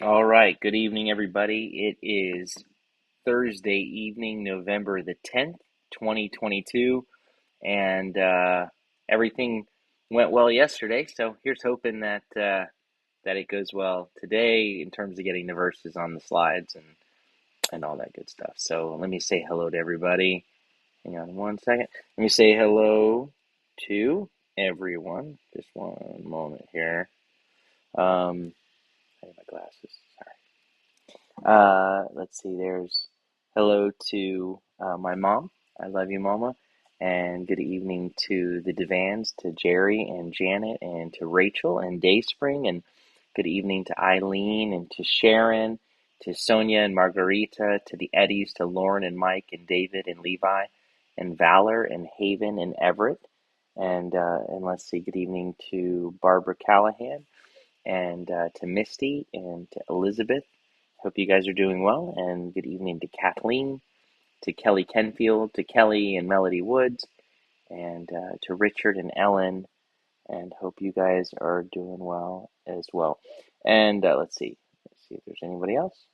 All right, good evening, everybody. It is Thursday evening, November the 10th, 2022, and everything went well yesterday. So here's hoping that it goes well today in terms of getting the verses on the slides and all that good stuff. So let me say hello to everybody. Hang on one second. Let me say hello to everyone. Just one moment here. I have my glasses. Sorry. Let's see, there's hello to my mom. I love you, Mama. And good evening to the Devans, to Jerry and Janet, and to Rachel and Dayspring. And good evening to Eileen and to Sharon, to Sonia and Margarita, to the Eddies, to Lauren and Mike and David and Levi and Valor and Haven and Everett. And let's see, good evening to Barbara Callahan and to Misty and to Elizabeth. Hope you guys are doing well. And good evening to Kathleen, to Kelly Kenfield, to Kelly and Melody Woods, and to Richard and Ellen. And hope you guys are doing well as well. And let's see. Let's see if there's anybody else.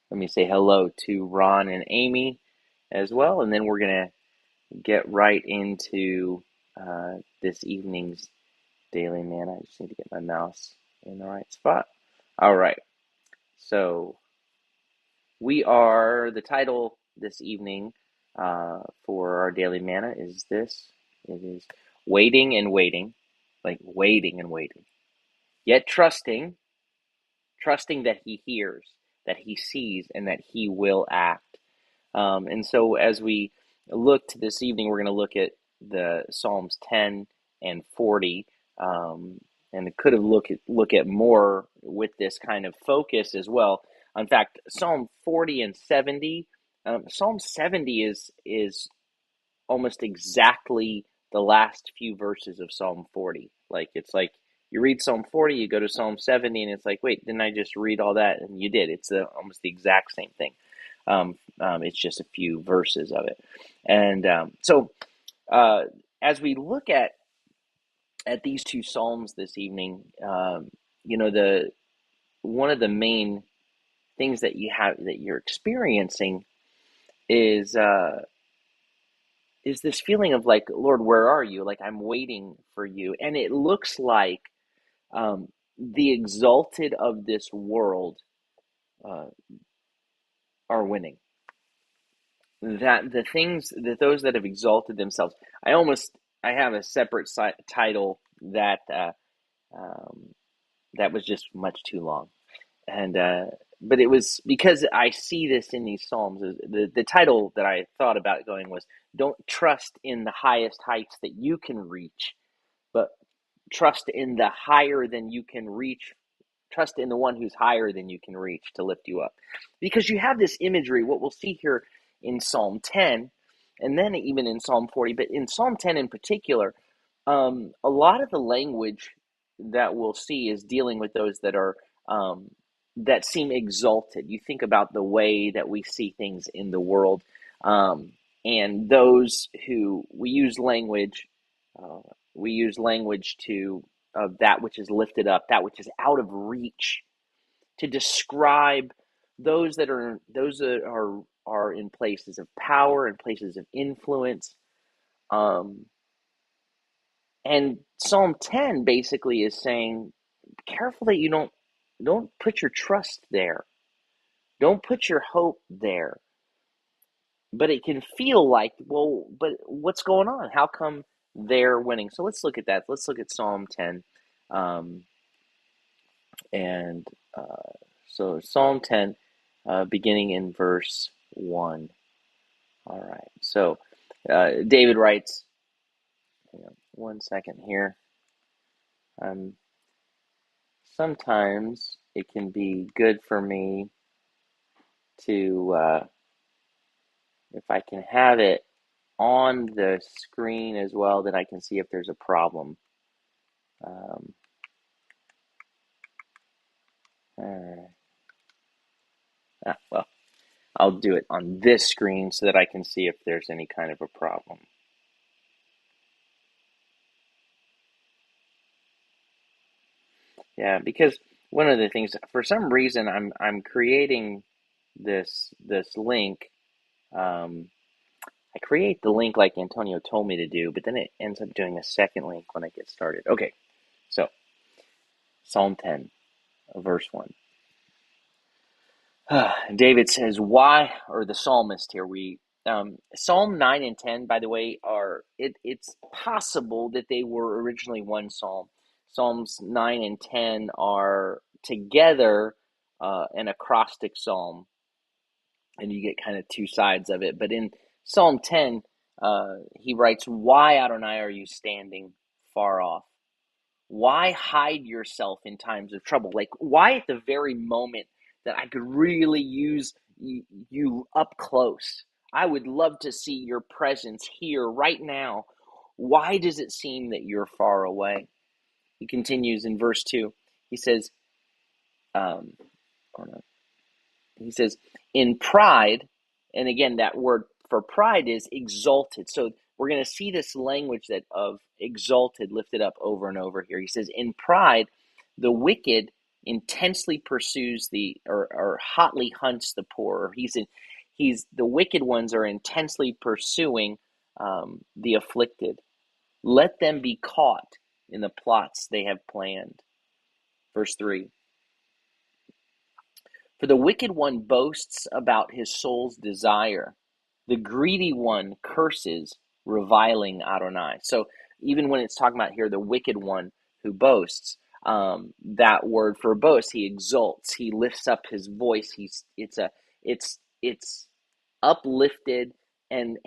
Let me say hello to Ron and Amy as well. And then we're going to get right into this evening's Daily Manna. I just need to get my mouse in the right spot. All right. So the title this evening for our Daily Manna is this. It is waiting and waiting, like waiting and waiting, yet trusting that He hears, that He sees, and that He will act. And so as we look to this evening, we're going to look at the Psalms 10 and 40. And it could have look at more with this kind of focus as well. In fact, Psalm 40 and 70, Psalm 70 is almost exactly the last few verses of Psalm 40. Like it's like you read Psalm 40, you go to Psalm 70, and it's like, wait, didn't I just read all that? And you did. It's almost the exact same thing. It's just a few verses of it. And so uh, as we look at these two psalms this evening, the one of the main things that you're experiencing is is this feeling of like, Lord, where are you? Like I'm waiting for you, and it looks like um, the exalted of this world uh, are winning. That the things that those that have exalted themselves, I have a separate title that um, that was just much too long, and but it was because I see this in these psalms. The title that I thought about going was, "Don't trust in the highest heights that you can reach, but trust in the higher than you can reach. Trust in the one who's higher than you can reach to lift you up." Because you have this imagery, what we'll see here in Psalm 10, and then even in Psalm 40, but in Psalm 10 in particular, a lot of the language that we'll see is dealing with those that are that seem exalted. You think about the way that we see things in the world, um, and those who uh, we use language to of that which is lifted up, that which is out of reach, to describe those that are in places of power and places of influence. Um, and Psalm 10 basically is saying, careful that you don't put your trust there. Don't put your hope there. But it can feel like, well, but what's going on? How come they're winning? So let's look at that. Let's look at Psalm 10. Um, and so Psalm 10, beginning in verse 1. All right. So David writes, hang on one second here. Sometimes it can be good for me to, if I can have it on the screen as well, then I can see if there's a problem. Um, well, I'll do it on this screen so that I can see if there's any kind of a problem. Yeah, because one of the things, for some reason, I'm creating this link. Um, I create the link like Antonio told me to do, but then it ends up doing a second link when I get started. Okay, so Psalm 10, verse 1. David says, why, or the psalmist here, Psalm 9 and 10, by the way, it's possible that they were originally one psalm. Psalms 9 and 10 are together an acrostic psalm, and you get kind of two sides of it. But in Psalm 10, he writes, why, Adonai, are you standing far off? Why hide yourself in times of trouble? Like, why at the very moment that I could really use you up close? I would love to see your presence here right now. Why does it seem that you're far away? He continues in verse 2. He says, um, he says, in pride, and again, that word for pride is exalted. So we're going to see this language that of exalted lifted up over and over here. He says, in pride, the wicked intensely pursues or hotly hunts the poor. He's the wicked ones are intensely pursuing the afflicted. Let them be caught in the plots they have planned. Verse 3. For the wicked one boasts about his soul's desire. The greedy one curses, reviling Adonai. So even when it's talking about here, the wicked one who boasts, that word for boast, he exults, he lifts up his voice. It's uplifted, and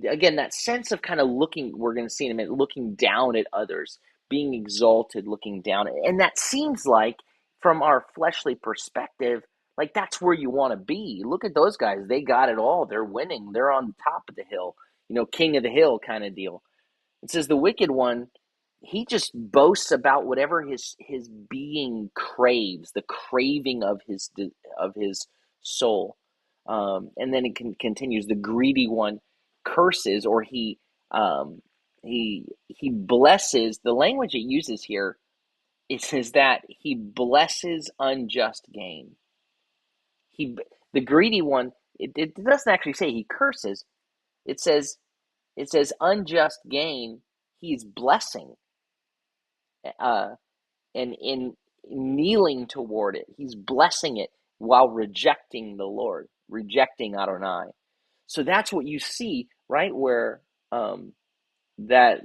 again, that sense of kind of looking, we're going to see in a minute, looking down at others, being exalted, looking down. And that seems like, from our fleshly perspective, like that's where you want to be. Look at those guys. They got it all. They're winning. They're on top of the hill, king of the hill kind of deal. It says the wicked one, he just boasts about whatever his being craves, the craving of his soul. And then it continues. The greedy one curses, or he blesses. The language it uses here, it says that he blesses unjust gain. He the greedy one. It doesn't actually say he curses. It says unjust gain. He's blessing. Uh, and in kneeling toward it, he's blessing it while rejecting the Lord, rejecting Adonai. So that's what you see, right? Where that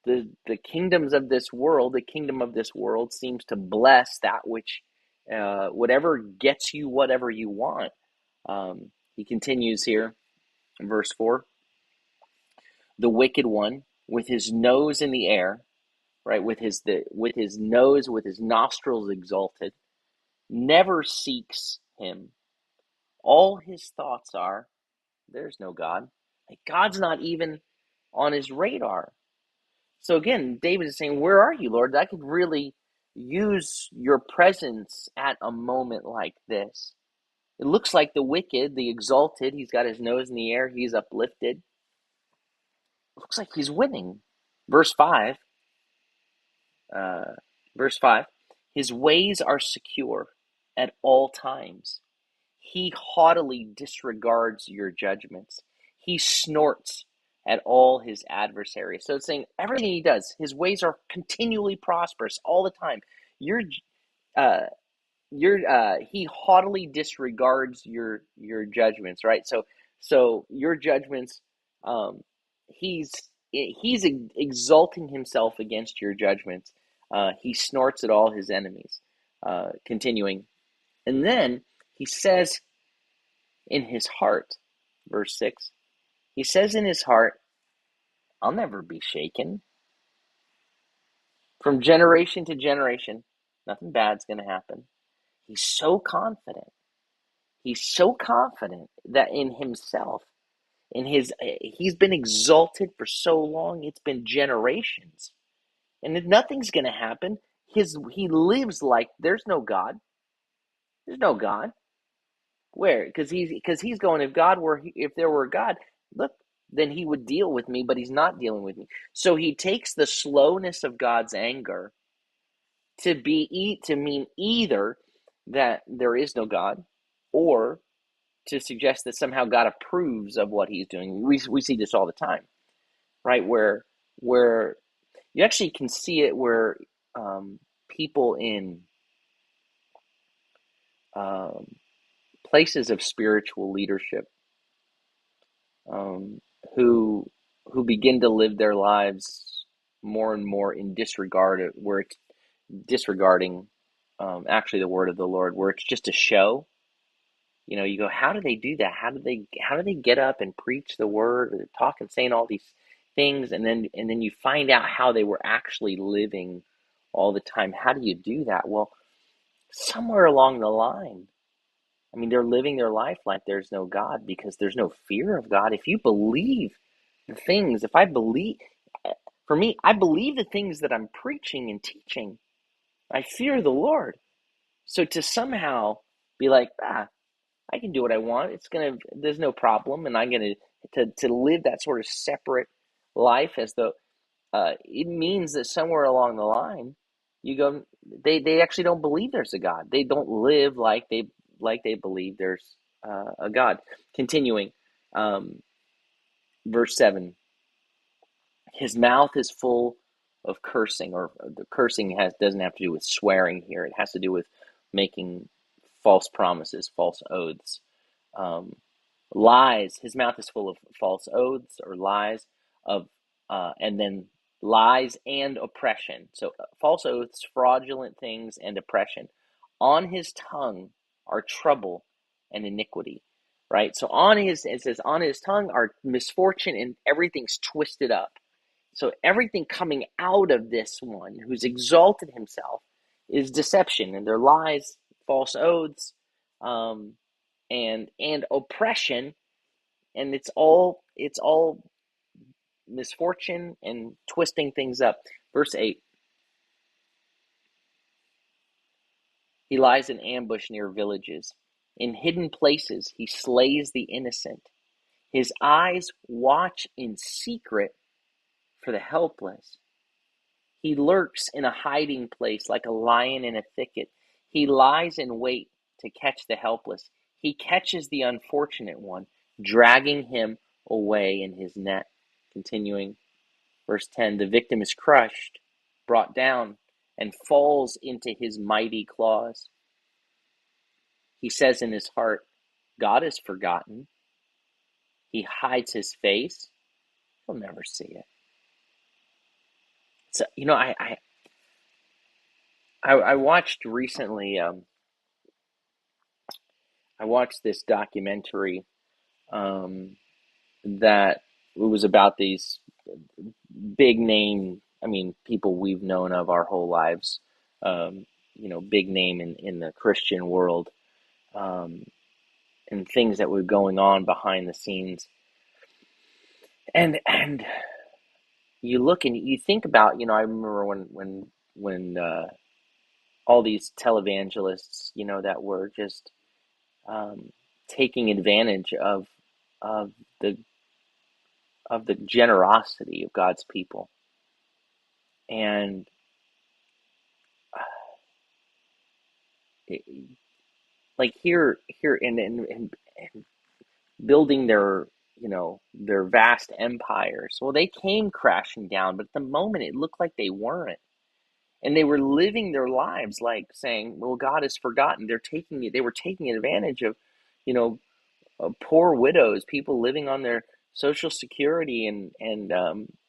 the kingdoms of this world, the kingdom of this world seems to bless that which, whatever gets you whatever you want. He continues here in verse 4. The wicked one, with his nose in the air, right, with his nose, with his nostrils exalted, never seeks him. All his thoughts are, there's no God. Like, God's not even on his radar. So again, David is saying, where are you, Lord? I could really use your presence at a moment like this. It looks like the wicked, the exalted, he's got his nose in the air, he's uplifted. It looks like he's winning. Verse 5, uh, verse 5, his ways are secure at all times. He haughtily disregards your judgments. He snorts at all his adversaries. So it's saying everything he does, his ways are continually prosperous all the time. You're, uh, he haughtily disregards your judgments, right? So your judgments, um, he's he's exalting himself against your judgments. He snorts at all his enemies. Continuing, and then he says in his heart, verse 6, he says in his heart, I'll never be shaken. From generation to generation, nothing bad's going to happen. He's so confident. He's so confident that in himself, he's been exalted for so long, it's been generations. And if nothing's going to happen, he lives like there's no God. There's no God. Where? Because he's going, if there were God, look, then he would deal with me, but he's not dealing with me. So he takes the slowness of God's anger to mean either that there is no God, or to suggest that somehow God approves of what he's doing. We see this all the time, right? Where you actually can see it where people in um, places of spiritual leadership, um, who begin to live their lives more and more in disregard of, where it's disregarding actually the word of the Lord, where it's just a show. You go, how do they do that? How do they get up and preach the word, or talk and saying all these things, and then you find out how they were actually living all the time? How do you do that? Well, somewhere along the line, I mean, they're living their life like there's no God, because there's no fear of God. If you believe the things, if I believe, for me, I believe the things that I'm preaching and teaching. I fear the Lord. So to somehow be like, I can do what I want. There's no problem, and I'm gonna to live that sort of separate life, as though it means that somewhere along the line, you go, they actually don't believe there's a God. They don't live like they believe there's a God. Continuing, um, verse 7. His mouth is full of cursing, or the cursing doesn't have to do with swearing here. It has to do with making false promises, false oaths. Um, Lies. His mouth is full of false oaths, or lies, and then lies and oppression. So false oaths, fraudulent things, and oppression. On his tongue are trouble and iniquity. Right. So it says on his tongue are misfortune, and everything's twisted up. So everything coming out of this one who's exalted himself is deception, and their lies, false oaths, um, and oppression, and it's all misfortune and twisting things up. Verse 8. He lies in ambush near villages. In hidden places he slays the innocent. His eyes watch in secret for the helpless. He lurks in a hiding place like a lion in a thicket. He lies in wait to catch the helpless. He catches the unfortunate one, dragging him away in his net. Continuing, verse 10. The victim is crushed, brought down, and falls into his mighty claws. He says in his heart, God is forgotten. He hides his face. He'll never see it. So, I watched recently, I watched this documentary um, that was about these big name, I mean, people we've known of our whole lives, big name in the Christian world, um, and things that were going on behind the scenes. And you look and you think about, I remember when all these televangelists, that were just um, taking advantage of the of the generosity of God's people. And it, like here and building their vast empires. Well, they came crashing down, but at the moment it looked like they weren't. And they were living their lives like saying, well, God has forgotten. They were taking advantage of, you know, poor widows, people living on their social security, and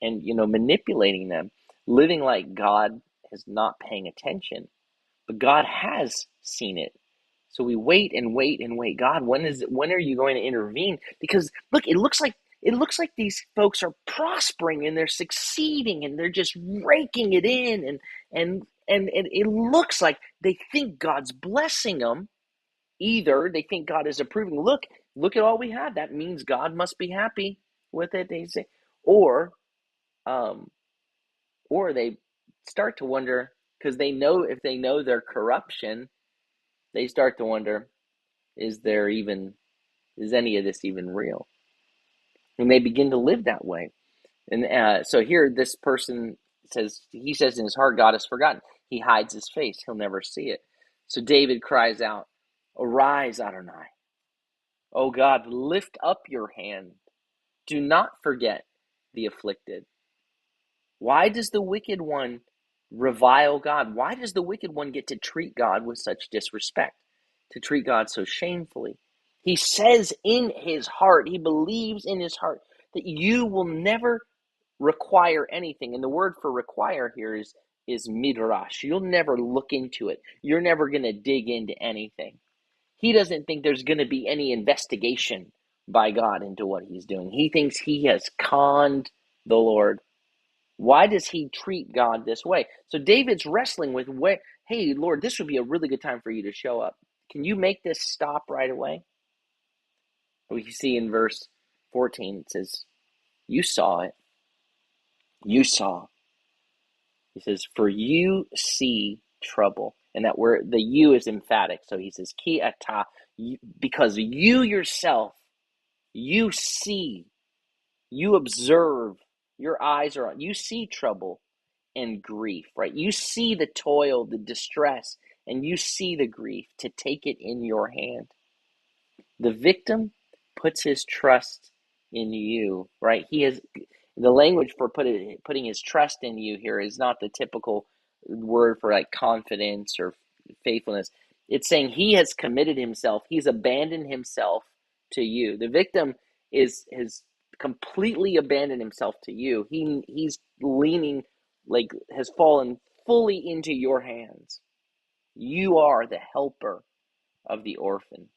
manipulating them, living like God is not paying attention, but God has seen it. So we wait and wait and wait. God, when are you going to intervene? Because look, it looks like these folks are prospering and they're succeeding and they're just raking it in, and it looks like they think God's blessing them. Either they think God is approving. Look at all we have. That means God must be happy with it. They say, or um, or they start to wonder, because if they know their corruption, they start to wonder, is any of this even real? And they begin to live that way. And so here, this person he says in his heart, God has forgotten. He hides his face. He'll never see it. So David cries out, arise, Adonai. O God, lift up your hand. Do not forget the afflicted. Why does the wicked one revile God? Why does the wicked one get to treat God with such disrespect, to treat God so shamefully? He says in his heart, he believes in his heart that you will never require anything. And the word for require here is midrash. You'll never look into it. You're never going to dig into anything. He doesn't think there's going to be any investigation by God into what he's doing. He thinks he has conned the Lord. Why does he treat God this way? So David's wrestling with, hey, Lord, this would be a really good time for you to show up. Can you make this stop right away? We see in verse 14, it says, you saw it. You saw. He says, for you see trouble. And that word, the you is emphatic. So he says, ki ata, because you yourself, you see, you observe, your eyes are on, you see trouble and grief, right? You see the toil, the distress, and you see the grief to take it in your hand. The victim puts his trust in you, right? He has the language for putting his trust in you here is not the typical word for like confidence or faithfulness. It's saying he has committed himself. He's abandoned himself to you. The victim has completely abandoned himself to you. He's leaning like has fallen fully into your hands. You are the helper of the orphan.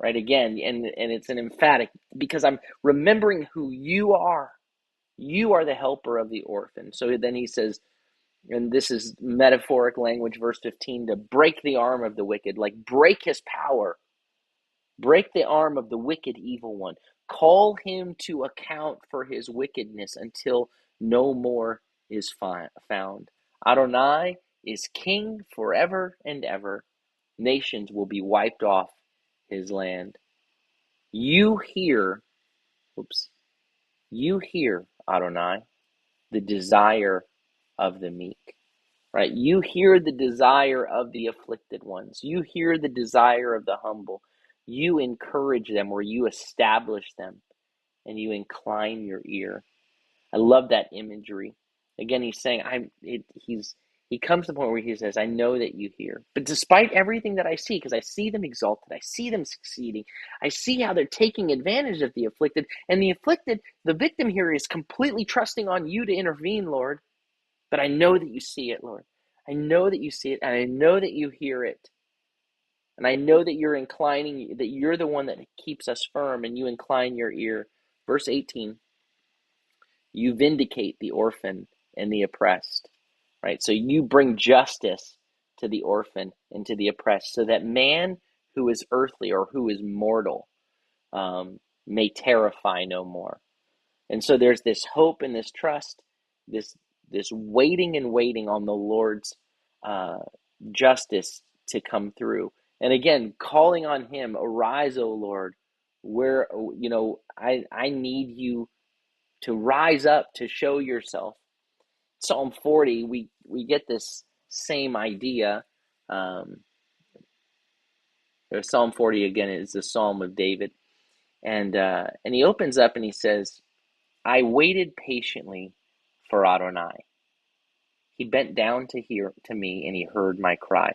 Right, again, and it's an emphatic, because I'm remembering who you are. You are the helper of the orphan. So then he says, and this is metaphoric language, verse 15, to break the arm of the wicked, like break his power, break the arm of the wicked evil one. Call him to account for his wickedness until no more is found. Adonai is king forever and ever. Nations will be wiped off his land. You hear, you hear, Adonai, the desire of the meek, right? You hear the desire of the afflicted ones. You hear the desire of the humble. You encourage them, or you establish them, and you incline your ear. I love that imagery. Again, he's saying, he comes to the point where he says, I know that you hear. But despite everything that I see, because I see them exalted, I see them succeeding, I see how they're taking advantage of the afflicted, and the afflicted, the victim here is completely trusting on you to intervene, Lord. But I know that you see it, Lord. I know that you see it, and I know that you hear it. And I know that you're inclining, that you're the one that keeps us firm, and you incline your ear. Verse 18. You vindicate the orphan and the oppressed, right? So you bring justice to the orphan and to the oppressed, so that man who is earthly or who is mortal may terrify no more. And so there's this hope and this trust, this waiting and waiting on the Lord's uh, justice to come through. And again, calling on Him, arise, O Lord. Where I need you to rise up to show yourself. Psalm 40, we get this same idea. Psalm 40 again is the Psalm of David, and he opens up and he says, "I waited patiently for Adonai. He bent down to hear to me, and he heard my cry."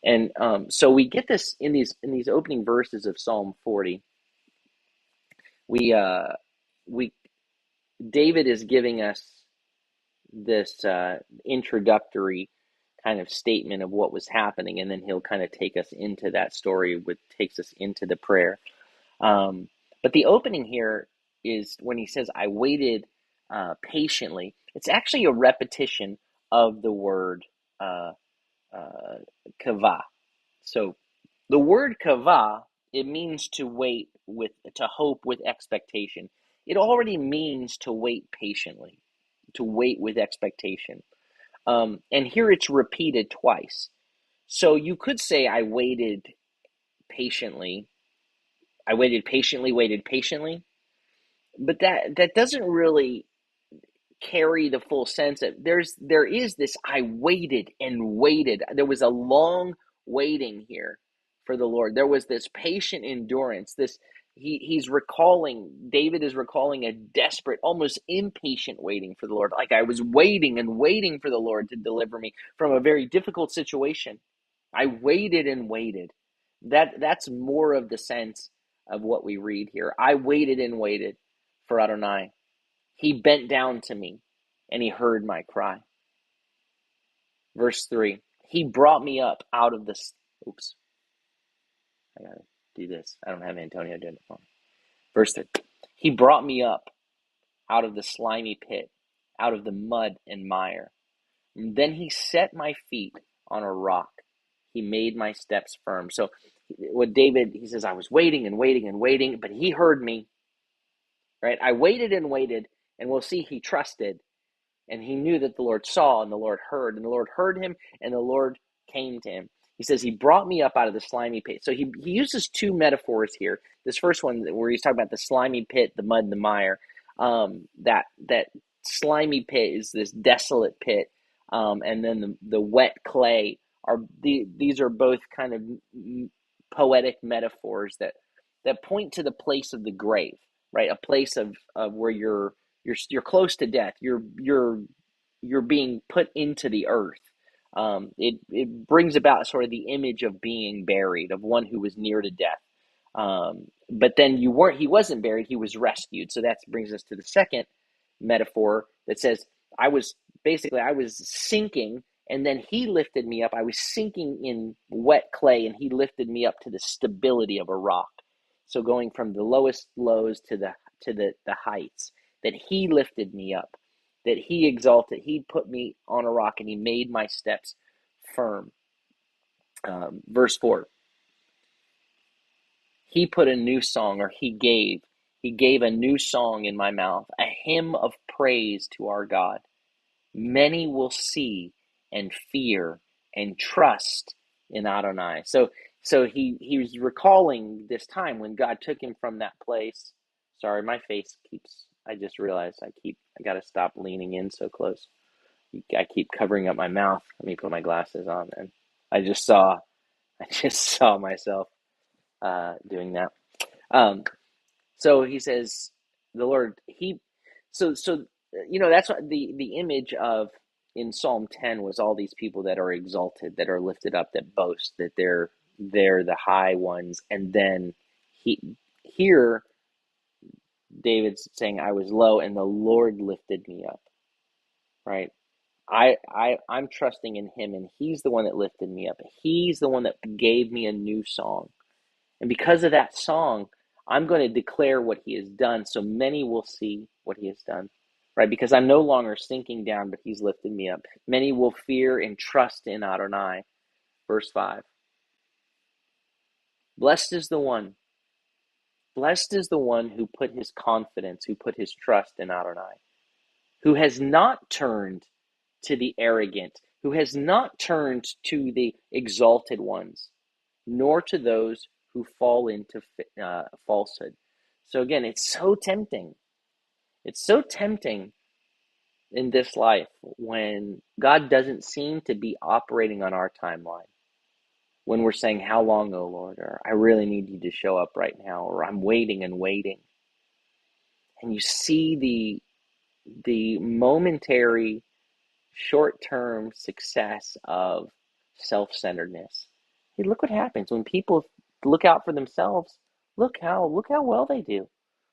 And so we get this in these opening verses of Psalm 40. We David is giving us this introductory kind of statement of what was happening, and then he'll kind of take us into that story, takes us into the prayer. But the opening here is when he says, I waited patiently. It's actually a repetition of the word kava. So the word kava, it means to wait to hope with expectation. It already means to wait patiently, to wait with expectation. And here it's repeated twice. So you could say, I waited patiently. I waited patiently, but that doesn't really carry the full sense of there is this I waited and waited. There was a long waiting here for the Lord. There was this patient endurance. This David is recalling a desperate, almost impatient waiting for the Lord. Like I was waiting and waiting for the Lord to deliver me from a very difficult situation. I waited and waited. That's more of the sense of what we read here. I waited and waited for Adonai. He bent down to me and he heard my cry. Verse 3. He brought me up out of the oops. I gotta do this. I don't have Antonio doing it for me. Verse 3. He brought me up out of the slimy pit, out of the mud and mire. And then he set my feet on a rock. He made my steps firm. So what David, he says, I was waiting and waiting and waiting, but he heard me, right? I waited and waited, and we'll see he trusted, and he knew that the Lord saw and the Lord heard, and the Lord heard him, and the Lord came to him. He says, he brought me up out of the slimy pit. So he uses two metaphors here. This first one where he's talking about the slimy pit, the mud and the mire. That slimy pit is this desolate pit, and then the wet clay these are both kind of poetic metaphors that point to the place of the grave, right? A place of where you're close to death. You're being put into the earth. It brings about sort of the image of being buried, of one who was near to death. But then he wasn't buried, he was rescued. So that brings us to the second metaphor that says, I was sinking, and then he lifted me up. I was sinking in wet clay, and he lifted me up to the stability of a rock. So going from the lowest lows to the heights, that he lifted me up, that he exalted, he put me on a rock, and he made my steps firm. Verse 4. He put a new song, or he gave a new song in my mouth, a hymn of praise to our God. Many will see and fear and trust in Adonai. So he was recalling this time when God took him from that place. Sorry, my face keeps, I just realized I got to stop leaning in so close. I keep covering up my mouth. Let me put my glasses on, and I just saw myself doing that. So he says, the Lord, that's what the image of in Psalm 10 was, all these people that are exalted, that are lifted up, that boast, that they're the high ones. And then here David's saying, I was low and the Lord lifted me up, right? I'm trusting in him, and he's the one that lifted me up. He's the one that gave me a new song. And because of that song, I'm going to declare what he has done, so many will see what he has done, right? Because I'm no longer sinking down, but he's lifted me up. Many will fear and trust in Adonai. Verse 5. Blessed is the one who put his confidence, who put his trust in Adonai, who has not turned to the arrogant, who has not turned to the exalted ones, nor to those who fall into falsehood. So again, it's so tempting. It's so tempting in this life when God doesn't seem to be operating on our timeline. When we're saying, how long, O Lord? Or I really need you to show up right now. Or I'm waiting and waiting. And you see the momentary, short-term success of self-centeredness. Hey, look what happens when people look out for themselves. Look how well they do.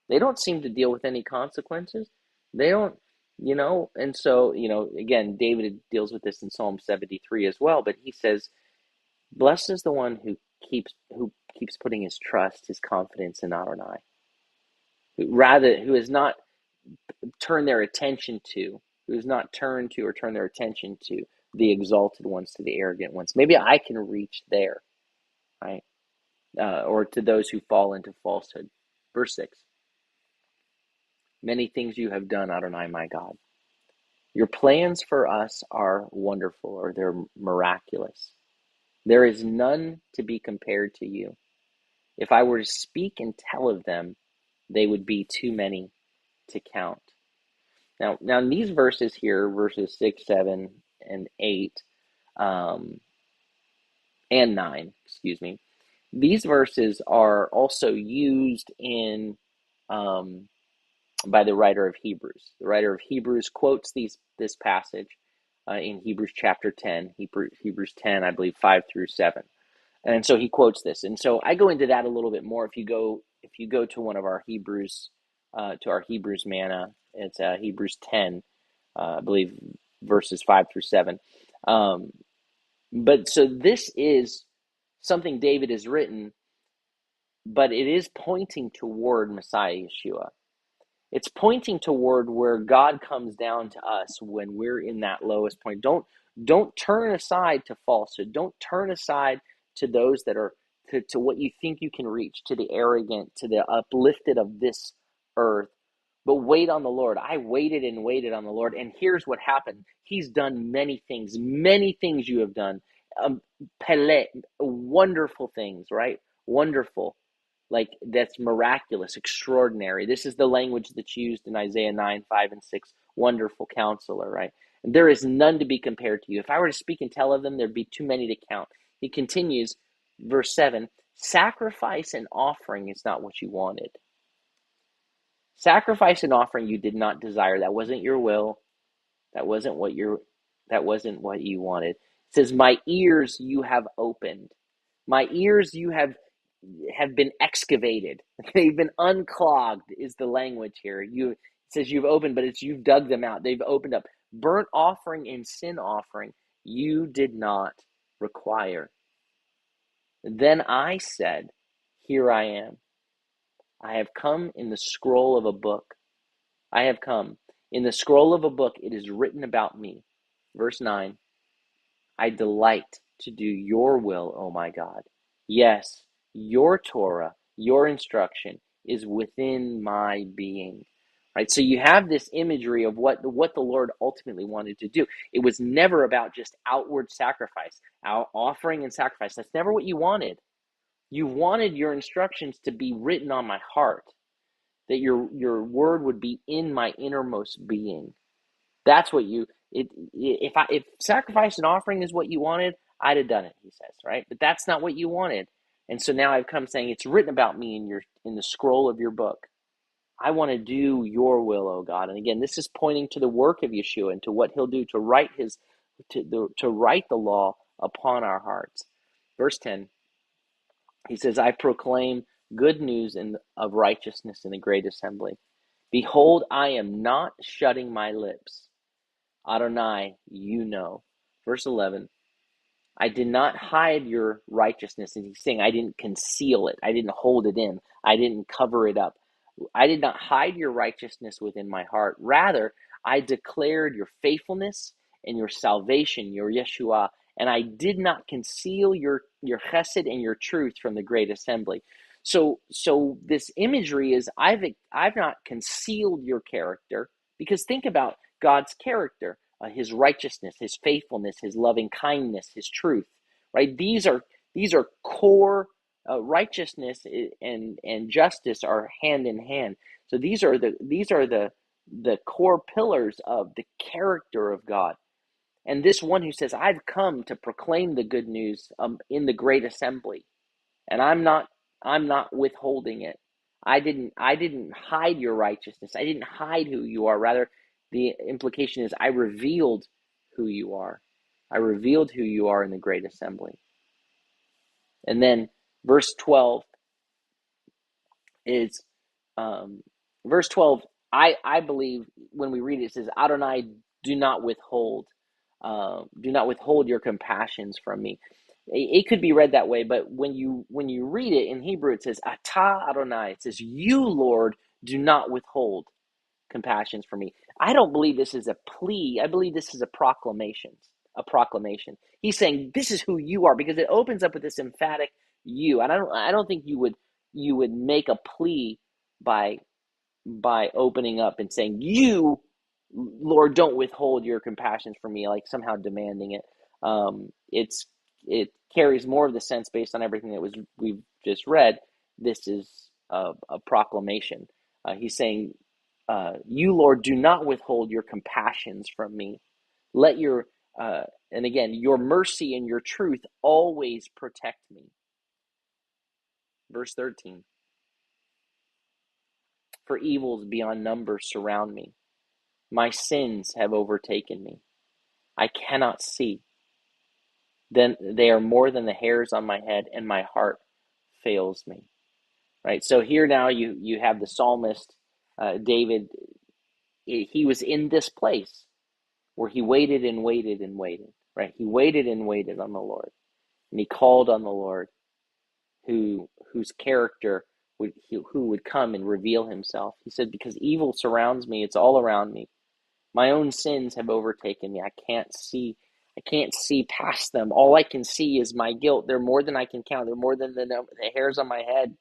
They don't seem to deal with any consequences. They don't, and so, again, David deals with this in Psalm 73 as well, but he says, blessed is the one who keeps putting his trust, his confidence in Adonai, who has not turned their attention to, who has not turned to or turned their attention to the exalted ones, to the arrogant ones. Maybe I can reach there, right? Or to those who fall into falsehood. Verse 6. Many things you have done, Adonai, my God. Your plans for us are wonderful, or they're miraculous. There is none to be compared to you. If I were to speak and tell of them, they would be too many to count. Now in these verses here, verses 6, 7, and 8, um, and 9, excuse me, these verses are also used in by the writer of Hebrews. The writer of Hebrews quotes this passage in Hebrews chapter 10, Hebrews 10, I believe 5 through 7. And so he quotes this. And so I go into that a little bit more if you go to one of our Hebrews to our Hebrews Manna. It's Hebrews 10, I believe verses 5 through 7. Um, but so this is something David has written, but it is pointing toward Messiah Yeshua. It's pointing toward where God comes down to us when we're in that lowest point. Don't turn aside to falsehood. Don't turn aside to those that are to what you think you can reach, to the arrogant, to the uplifted of this earth. But wait on the Lord. I waited and waited on the Lord, and here's what happened. He's done many things you have done. Pele, wonderful things, right? Wonderful. Like that's miraculous, extraordinary. This is the language that's used in Isaiah 9, 5, and 6. Wonderful counselor, right? And there is none to be compared to you. If I were to speak and tell of them, there'd be too many to count. He continues, verse 7, sacrifice and offering is not what you wanted. Sacrifice and offering you did not desire. That wasn't your will. That wasn't what you wanted. It says, my ears you have opened. My ears you have been excavated. They've been unclogged is the language here. It says you've opened, but it's you've dug them out. They've opened up. Burnt offering and sin offering you did not require. Then I said, here I am. I have come in the scroll of a book. I have come. In the scroll of a book, it is written about me. Verse 9, I delight to do your will, O my God. Yes, your Torah, your instruction is within my being. Right? So you have this imagery of what the Lord ultimately wanted to do. It was never about just outward sacrifice, offering and sacrifice. That's never what you wanted. You wanted your instructions to be written on my heart, that your word would be in my innermost being. That's what if sacrifice and offering is what you wanted, I'd have done it, he says, right? But that's not what you wanted. And so now I've come saying it's written about me in the scroll of your book. I want to do your will, O God. And again, this is pointing to the work of Yeshua and to what he'll do to write the law upon our hearts. Verse 10, he says, I proclaim good news of righteousness in the great assembly. Behold, I am not shutting my lips. Adonai, you know. Verse 11, I did not hide your righteousness. And he's saying I didn't conceal it. I didn't hold it in. I didn't cover it up. I did not hide your righteousness within my heart. Rather, I declared your faithfulness and your salvation, your Yeshua, and I did not conceal your chesed and your truth from the great assembly. So this imagery is I've not concealed your character, because think about God's character, his righteousness, his faithfulness, his loving kindness, his truth, right? These are core righteousness and justice are hand in hand. So these are the core pillars of the character of God. And this one who says, I've come to proclaim the good news in the great assembly, and I'm not withholding it. I didn't hide your righteousness. I didn't hide who you are. Rather, the implication is I revealed who you are. I revealed who you are in the great assembly. And then verse 12 is verse 12. I believe when we read it, it says, Adonai, do not withhold your compassions from me. It could be read that way, but when you read it in Hebrew, it says Ata Adonai. It says, you, Lord, do not withhold compassions from me. I don't believe this is a plea. I believe this is a proclamation. A proclamation. He's saying this is who you are, because it opens up with this emphatic you. And I don't think you would make a plea by opening up and saying, you, Lord, don't withhold your compassions from me, like somehow demanding it. It carries more of the sense, based on everything that we've just read. This is a proclamation. He's saying, You, Lord, do not withhold your compassions from me. Let your, and again, your mercy and your truth always protect me. Verse 13. For evils beyond number surround me. My sins have overtaken me. I cannot see. Then they are more than the hairs on my head, and my heart fails me. Right. So here now you have the psalmist David. He was in this place where he waited and waited and waited. Right. He waited and waited on the Lord, and he called on the Lord, whose character who would come and reveal himself. He said, because evil surrounds me, it's all around me. My own sins have overtaken me. I can't see past them. All I can see is my guilt. They're more than I can count. They're more than the hairs on my head.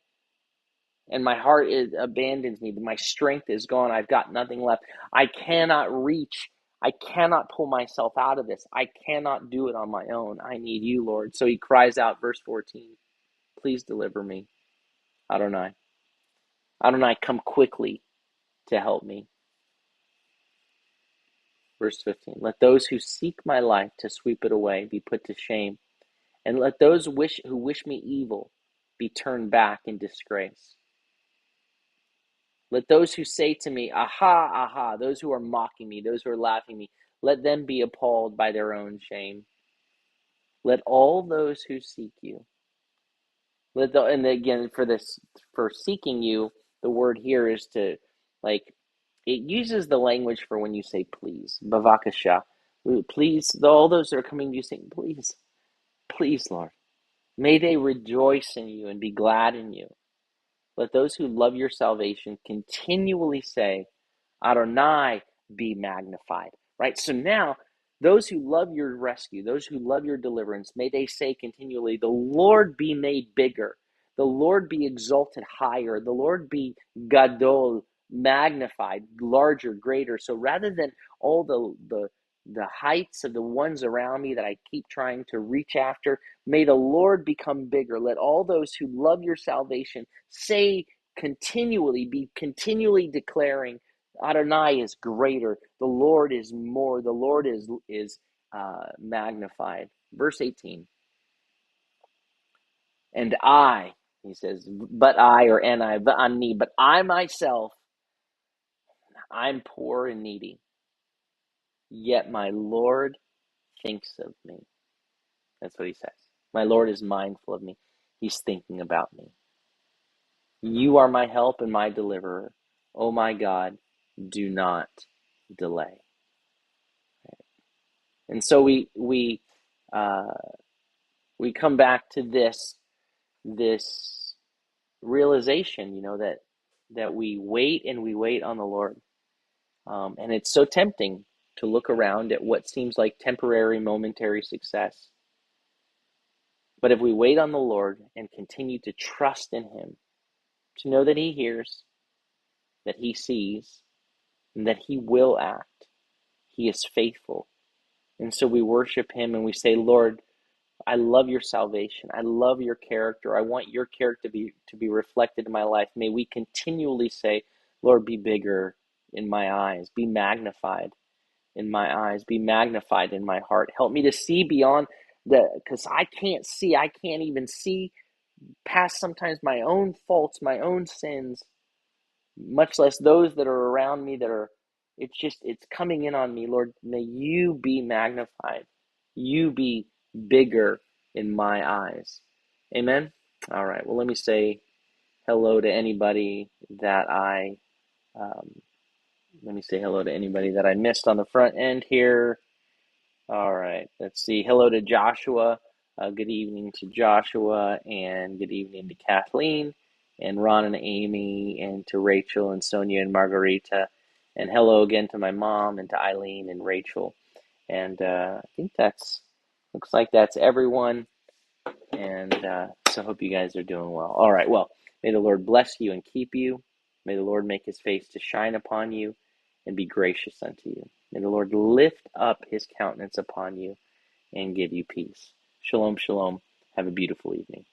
And my heart abandons me. My strength is gone. I've got nothing left. I cannot reach. I cannot pull myself out of this. I cannot do it on my own. I need you, Lord. So he cries out, verse 14, please deliver me. Adonai. Adonai, come quickly to help me. Verse 15, let those who seek my life to sweep it away be put to shame, and let those who wish me evil be turned back in disgrace. Let those who say to me, aha, aha, those who are mocking me, those who are laughing at me, let them be appalled by their own shame. Let all those who seek you, and again, for seeking you, the word here is to, like, it uses the language for when you say please, bavakasha. Please, all those that are coming to you saying, please, please, Lord, may they rejoice in you and be glad in you. Let those who love your salvation continually say, Adonai be magnified. Right? So now, those who love your rescue, those who love your deliverance, may they say continually, the Lord be made bigger. The Lord be exalted higher. The Lord be gadol, magnified, larger, greater. So rather than all the heights of the ones around me that I keep trying to reach after, may the Lord become bigger. Let all those who love your salvation say continually, be continually declaring, Adonai is greater. The Lord is more. The Lord is magnified. Verse 18. And I, he says, but I, or and I, but ani, but I myself, I'm poor and needy. Yet my Lord thinks of me. That's what he says. My Lord is mindful of me. He's thinking about me. You are my help and my deliverer. Oh my God, do not delay. And so uh, we come back to this realization, that we wait and we wait on the Lord, and it's so tempting to look around at what seems like temporary, momentary success. But if we wait on the Lord and continue to trust in Him, to know that He hears, that He sees, and that He will act, He is faithful. And so we worship Him and we say, Lord, I love your salvation. I love your character. I want your character to be reflected in my life. May we continually say, Lord, be bigger in my eyes. Be magnified in my eyes. Be magnified in my heart. Help me to see beyond because I can't see. I can't even see past sometimes my own faults, my own sins, much less those that are around me it's coming in on me. Lord, may you be magnified. You be bigger in my eyes. Amen. All right. Well, let me say hello to anybody that um, I missed on the front end here. All right. Let's see. Hello to Joshua. Good evening to Joshua, and good evening to Kathleen, and Ron and Amy, and to Rachel and Sonia and Margarita. And hello again to my mom and to Eileen and Rachel. And I think looks like that's everyone. And so I hope you guys are doing well. All right. Well, may the Lord bless you and keep you. May the Lord make his face to shine upon you and be gracious unto you. May the Lord lift up his countenance upon you and give you peace. Shalom, shalom. Have a beautiful evening.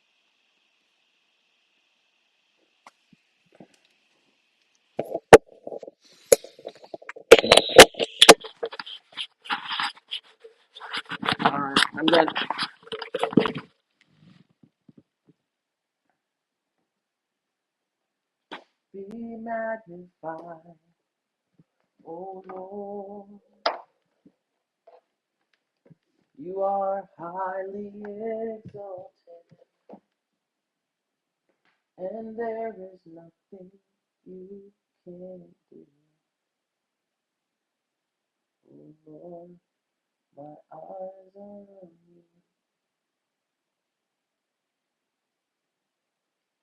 I'm done. Be magnified, O Lord. You are highly exalted, and there is nothing you can't do. O Lord, my eyes are on